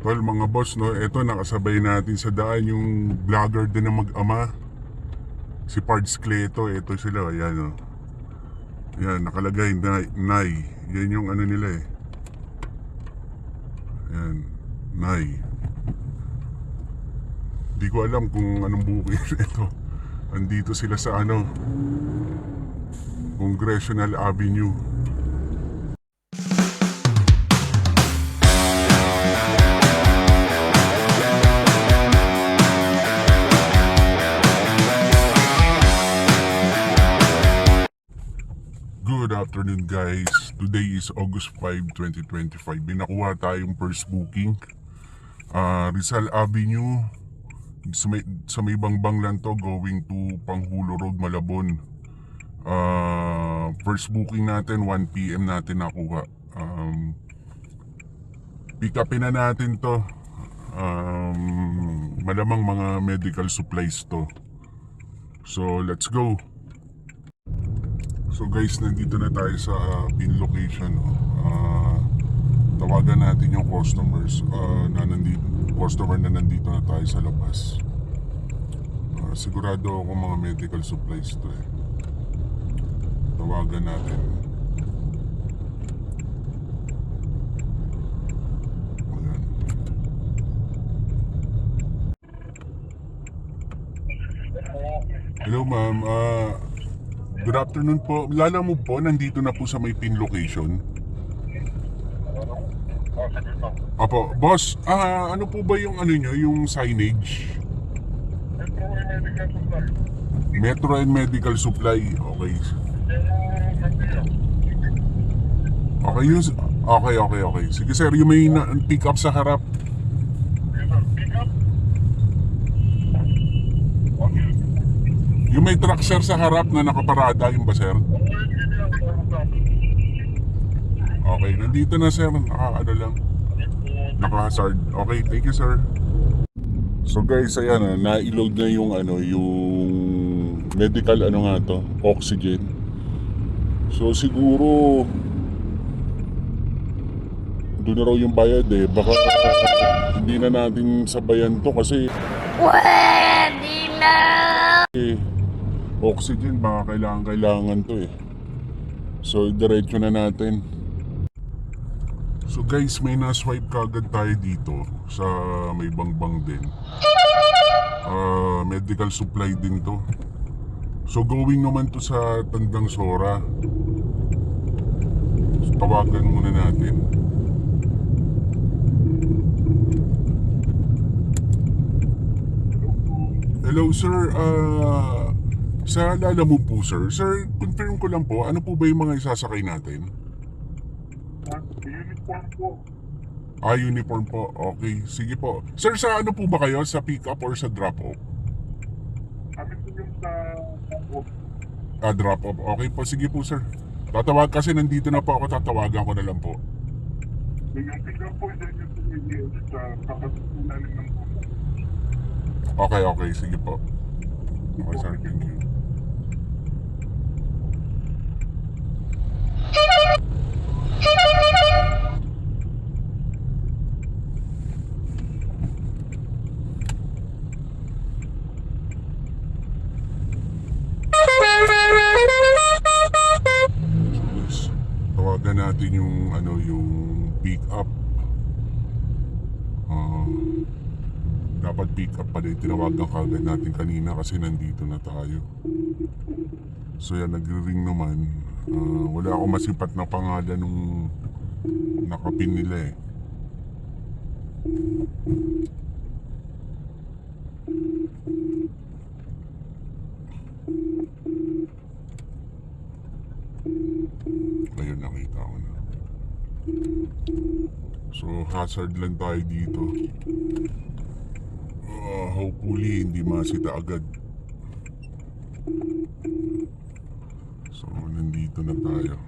Well mga boss, no, eto nakasabay natin sa daan yung vlogger din na mag-ama, si Pards Cleto. Eto sila, ayan, oh. Ayan, nakalagay Nay. Yan yung ano nila eh. Ayan, Nay. Di ko alam kung anong bukid ito. Andito sila sa ano, Congressional Avenue. Good afternoon guys. Today is August 5, 2025. Binakuha tayong first booking. Rizal Avenue. Sa may bangbang lang to, going to Panghulo Road, Malabon. First booking natin, 1 PM natin nakuha. Pick upin na natin to. Malamang mga medical supplies to. So let's go. So guys, nandito na tayo sa pin location. Tawagan natin yung customers na nandito na tayo sa labas. Sigurado ako mga medical supplies to eh. Tawagan natin. Ayan. Hello ma'am, good afternoon po. Lala mo po, nandito na po sa may pin location. Apo, boss, ano po ba yung ano nyo, yung signage? Metro and Medical Supply. Okay. Okay yun. Okay. Sige sir, yung may pick up sa harap. Yung may truck sir sa harap na nakaparada, yung ba sir? Okay, nandito na sir. Ano lang, naka-hazard. Okay, thank you sir. So guys, ayan, na-load na yung ano, yung medical ano nga to, oxygen. So siguro doon na raw yung bayad eh. Baka hindi na natin sabayan to kasi pwede na oxygen, baka kailangan to eh. So diretso na natin. So guys, may na-swipe kagad tayo dito sa may bangbang din. Medical supply din to. So going naman to sa Tandang Sora. So, tawagan muna natin. Hello sir, sa alala mo po sir. Sir, confirm ko lang po, ano po ba yung mga isasakay natin? Uniform po. Uniform po. Okay, sige po. Sir, sa ano po ba kayo? Sa pick up or sa drop off? Kami po yung sa Drop off. Okay po, sige po sir. Tatawag kasi nandito na po ako, tatawagan ko na lang po. yung pick up po, dyan yung tumigil sa kapatutunan ng po. Okay, sige po. Okay sir, thank you. Tawagan natin yung ano, yung pick up. Dapat pick up pa din. Tinawagan kagad natin kanina kasi nandito na tayo. So yan, nagre-ring naman. Wala akong masipat na pangalan nung nakapin nila eh. Ayun, nakita ko na. So hazard lang tayo dito. Hopefully hindi masita agad. So nandito na tayo.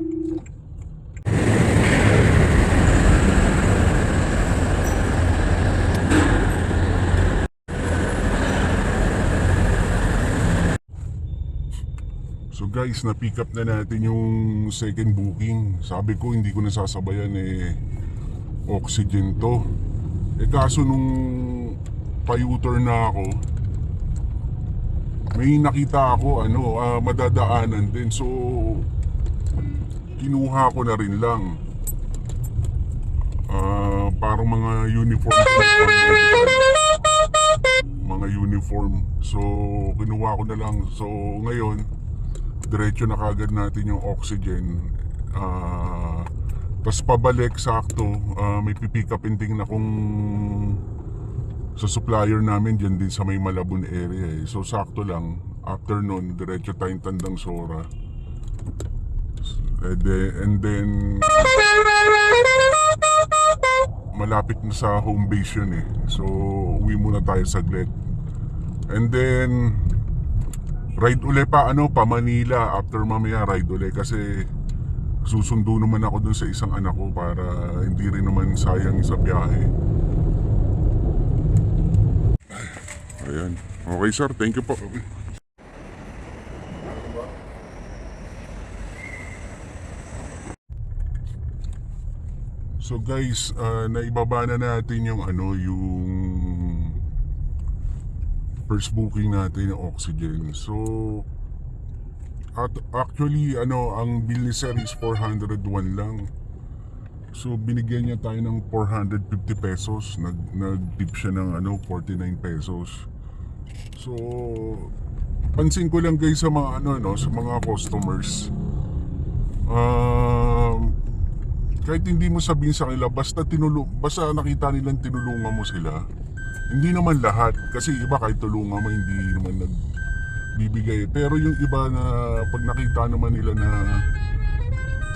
So guys, na-pick up na natin yung second booking. Sabi ko hindi ko nasasabayan eh, oxygen to. Eh kaso nung pa-U-turn na ako, may nakita ako madadaanan din. So kinuha ko na rin lang. Parang mga uniform. Mga uniform. So kinuha ko na lang. So ngayon diretso na kagad natin yung oxygen. Tapos pabalik sakto, may pipick up ending na kung sa supplier namin dyan din sa may Malabon area eh. So sakto lang, after nun diretso tayong Tandang Sora. And then malapit na sa home base yun eh. So uwi muna tayo saglit. And then ride uli pa Manila. After mamaya ride uli kasi susundo naman ako dun sa isang anak ko para hindi rin naman sayang sa biyahe. Ayan. Okay sir, thank you po. So guys, naibaba na natin yung yung first booking natin ng oxygen. So actually ang bill ni sir is 401 lang. So binigyan niya tayo ng 450 pesos. Nag-tip siya ng 49 pesos. So pansin ko lang guys sa mga sa mga customers. Kahit hindi mo sabihin sa kanila, basta nakita nilang tinulungan mo sila. Hindi naman lahat kasi iba kahit tulungan mo hindi naman nagbibigay. Pero yung iba na pag nakita naman nila na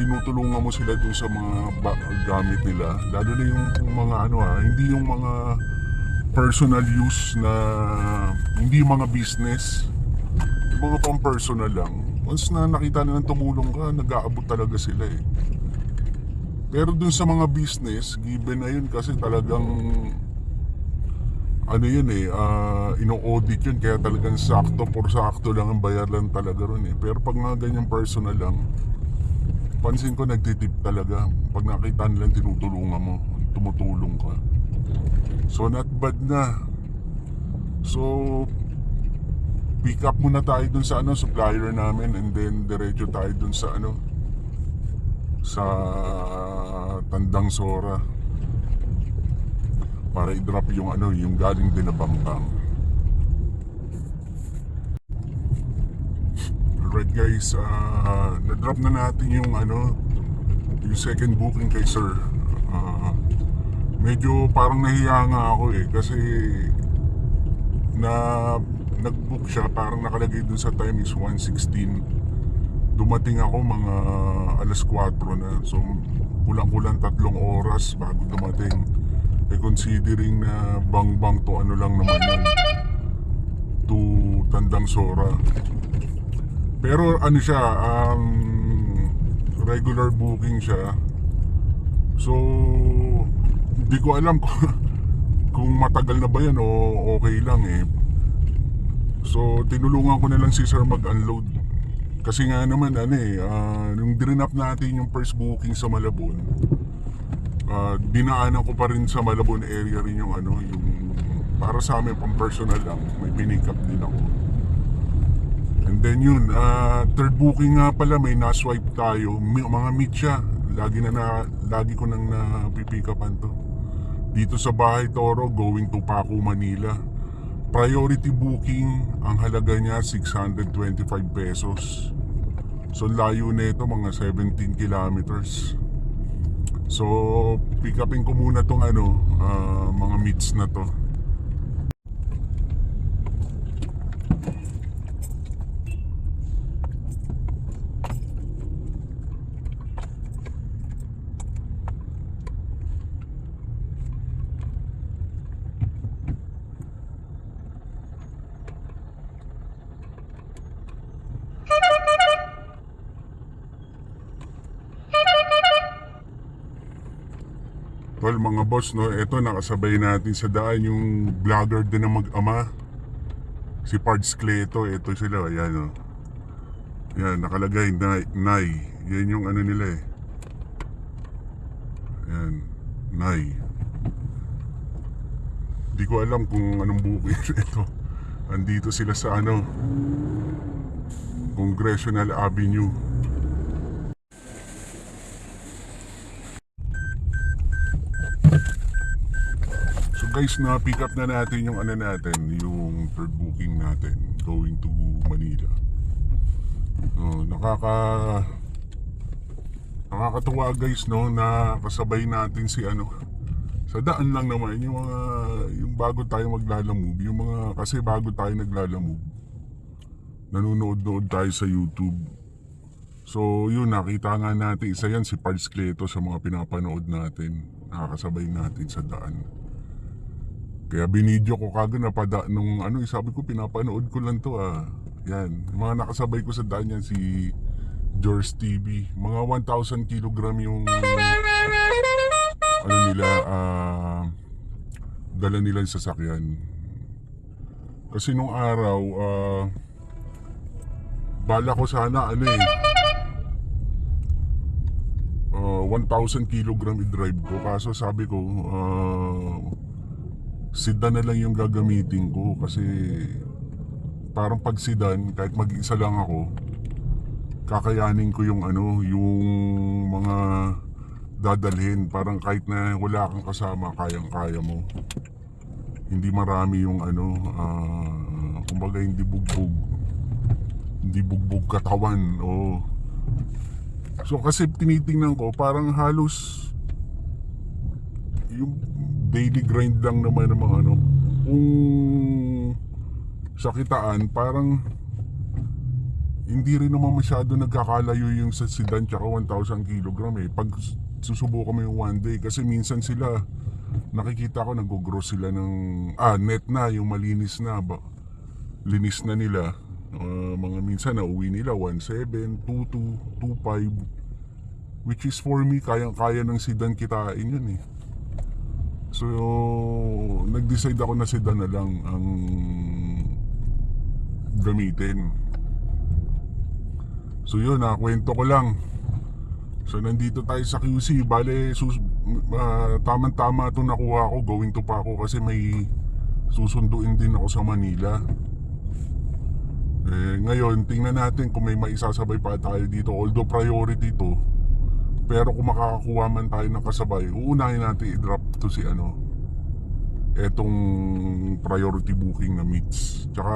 tinutulungan mo sila dun sa mga gamit nila, lalo na yung mga hindi yung mga personal use na hindi yung mga business, yung mga pang personal lang. Once na nakita nilang tumulong ka, nag-aabot talaga sila eh. Pero dun sa mga business, given na yun kasi talagang ino-audit yun, kaya talagang sakto lang ang bayaran talaga ron eh. Pero pag mga ganyang personal lang, pansin ko nagtitip talaga pag nakita nilang tinutulungan mo, tumutulong ka. So not bad na. So pick up muna tayo dun sa supplier namin, and then diretso tayo dun sa sa Tandang Sora para i-drop yung yung galing din na Bambang. Alright guys, na-drop na natin yung yung second booking kay sir. Medyo parang nahiya nga ako eh kasi nag-book siya, parang nakalagay dun sa time is 1:16. Dumating ako mga alas 4 na. So kulang-kulang 3 oras bago dumating. Considering na bang to lang naman yun, to Tandang Sora. Pero siya, regular booking siya. So hindi ko alam kung matagal na ba yan o okay lang eh. So tinulungan ko na lang si sir mag-unload. Kasi nga naman nung drinap natin yung first booking sa Malabon, dinaanan ko pa rin sa Malabon area rin yung yung para sa amin pang personal lang, may pinick up din ako. And then yun, third booking nga pala, may na-swipe tayo, mga meet siya. Lagi ko nang napipick upan to. Dito sa Bahay Toro, going to Paco, Manila. Priority booking, ang halaga niya 625 pesos. So layo nito mga 17 kilometers. So pick upin ko muna tong mga meets na to. Well mga boss, eto nakasabay natin sa daan yung vlogger din na mag-ama, si Pards Cleto. Eto sila, ayan yan, nakalagay Nay. Yan yung nila eh. Ayan, Nay. Di ko alam kung anong bukid ito. Andito sila sa Congressional Avenue. So guys, na-pick up na natin yung yung third booking natin going to Manila. Nakakatuwa guys, no, na kasabay natin si sa daan lang naman yung bago tayo maglalamove, kasi bago tayo naglalamove, nanonood tayo sa YouTube. So yun, nakita nga natin isa yan, si Pards Cleto, sa mga pinapanood natin, nakakasabay natin sa daan. Kaya binidyo ko kagad na nung sabi ko pinapanood ko lang to Yan, mga nakasabay ko sa daan yan, si George TV. Mga 1,000 kilogram yung dala nilang sasakyan. Kasi nung araw bala ko sana 1,000 kilogram i-drive ko, kaso sabi ko sedan na lang yung gagamitin ko, kasi parang pag sedan, kahit mag-isa lang ako, kakayanin ko yung mga dadalhin. Parang kahit na wala kang kasama, kayang-kaya mo. Hindi marami yung kumbaga hindi bugbog katawan. So kasi tinitingnan ko, parang halos yung daily grind lang naman ng mga kung sa kitaan, parang hindi rin naman masyado nagkakalayo yung sa sedan tsaka 1,000 kilogram pag susubukan mo yung one day. Kasi minsan sila, nakikita ko nag-gross sila ng net na, yung malinis na linis na nila. Mga minsan na uwi nila 1,700, 2,200, 2,500, which is for me, kayang-kaya ng sedan kitain yun So nag-decide ako na sedan na lang ang gamitin. So yun, kwento ko lang. So nandito tayo sa QC. Bale, tamang-tama itong nakuha ko. Going to pa ako kasi may susunduin din ako sa Manila. Ngayon, tingnan natin kung may maisasabay pa tayo dito. Although priority to, pero kung makakakuha man tayo ng kasabay, uunahin natin i-drop to si etong priority booking na meets. Tsaka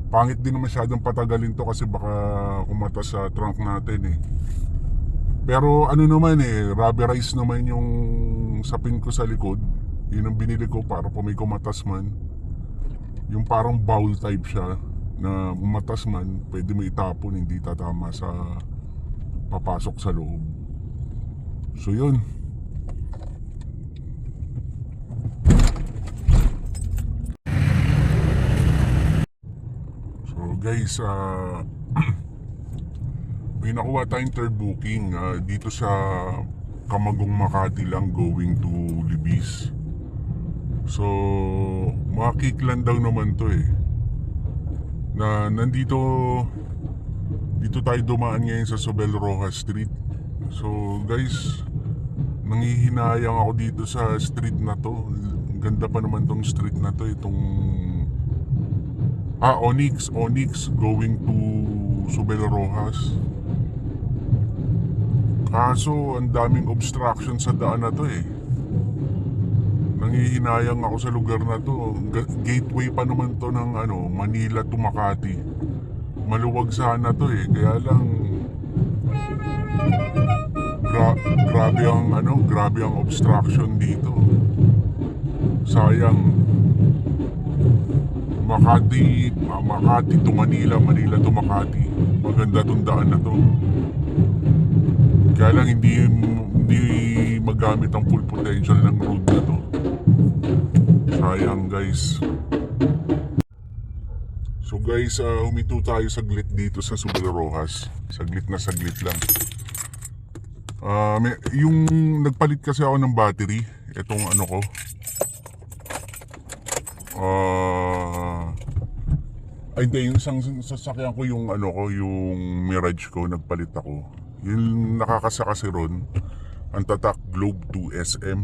pangit din na masyadong patagalin to, kasi baka kumatas sa trunk natin Pero naman rubberized naman yung sapin ko sa likod. Yun ang binili ko para kung may kumatas man. Yung parang bowl type siya, na kumatas man, pwede mo itapon, hindi tatama sa papasok sa loob. So yun. So guys, may nakuha tayong third booking dito sa Camagong, Makati lang, going to Libis. So mga kickland daw naman to na nandito tayo dumaan ngayon sa Sobel Rojas Street. So guys, nanghihinayang ako dito sa street na to. Ganda pa naman tong street na to, itong Onyx going to Sobel Rojas. Kaso ang daming obstruction sa daan na to Nanghihinayang ako sa lugar na to. Gateway pa naman to ng Manila to Makati. Maluwag sana to kaya lang grabe ang obstruction dito. Sayang. Makati to Manila, Manila to Makati. Maganda tong daan na to. Kaya lang hindi magamit ang full potential ng road na to. Sayang guys. So guys, huminto tayo saglit dito sa Sobel Rojas. Saglit lang. Yung nagpalit kasi ako ng battery, itong ko. Hindi, yung isang sasakyan ko, yung yung Mirage ko, nagpalit ako. Yung nakakasa kasi ron, ang tatak Globe 2 SM.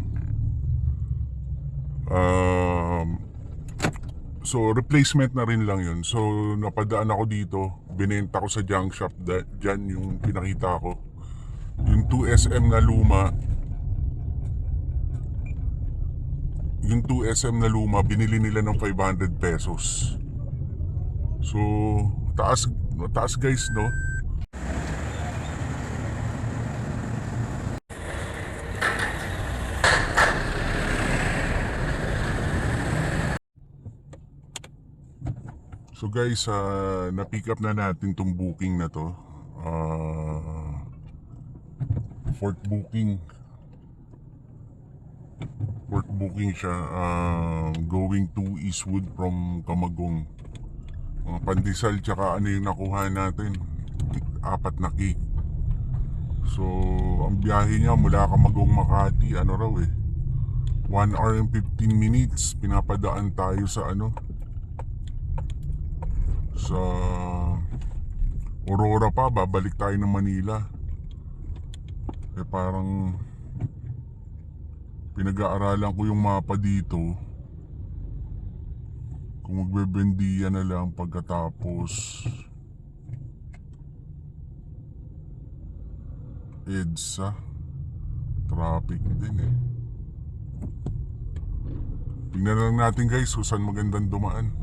So replacement na rin lang yun. So napadaan ako dito, binenta ko sa junk shop, dyan yung pinakita ko. Yung 2SM na luma, yung 2SM na luma, binili nila ng 500 pesos. So, taas guys, no? So guys, na-pick up na natin tong booking na to. Fourth booking. Fourth booking siya. Going to Eastwood from Camagong. Mga pandesal tsaka ano yung nakuha natin. 4 na cake. So, ang biyahe niya mula Camagong Makati, ano raw 1 hour and 15 minutes. Pinapadaan tayo sa ano, sa Aurora pa, babalik tayo ng Manila. Parang pinag-aaralan ko yung mapa dito, kung magbebendiya na lang pagkatapos EDSA. Traffic din Tingnan lang natin guys kung saan magandang dumaan.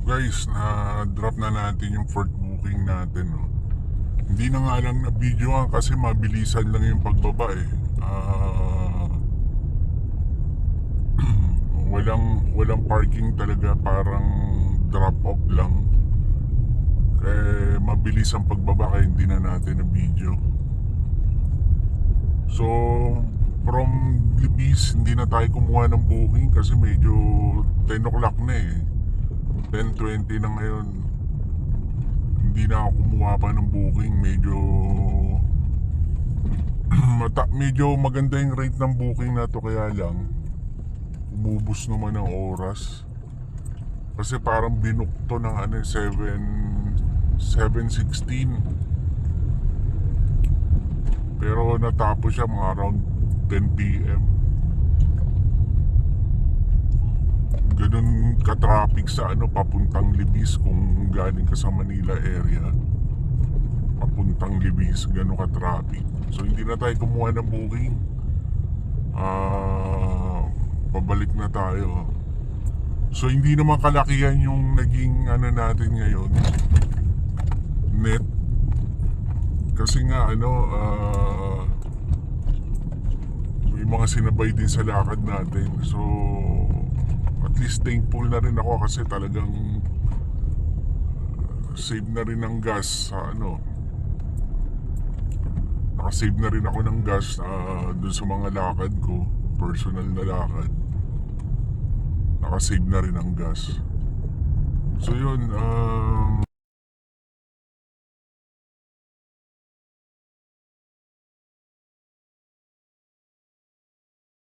Guys, na-drop na natin yung fourth booking natin, no? Hindi na nga lang na-videoan kasi mabilisan lang yung pagbaba walang parking talaga, parang drop off lang. Mabilis ang pagbaba kaya hindi na natin na-video. So, from Libis, hindi na tayo kumuha ng booking kasi medyo 10 o'clock na 10:20 na ngayon. Hindi na ako kumuha pa ng booking. Medyo maganda yung rate ng booking na to, kaya lang umubos naman ng oras. Kasi parang binook to ng 7:16. Pero natapos siya mga around 10 PM. Ganun ka-traffic sa papuntang Libis. Kung galing ka sa Manila area papuntang Libis, ganun ka-traffic. So hindi na tayo kumuha ng booking. Pabalik na tayo. So hindi naman kalakihan yung naging natin ngayon, net. Kasi nga may mga sinabay din sa lakad natin. So at least thankful na rin ako kasi talagang save na rin ng gas sa nakasave na rin ako ng gas dun sa mga lakad ko, personal na lakad. Nakasave na rin ang gas. So yun,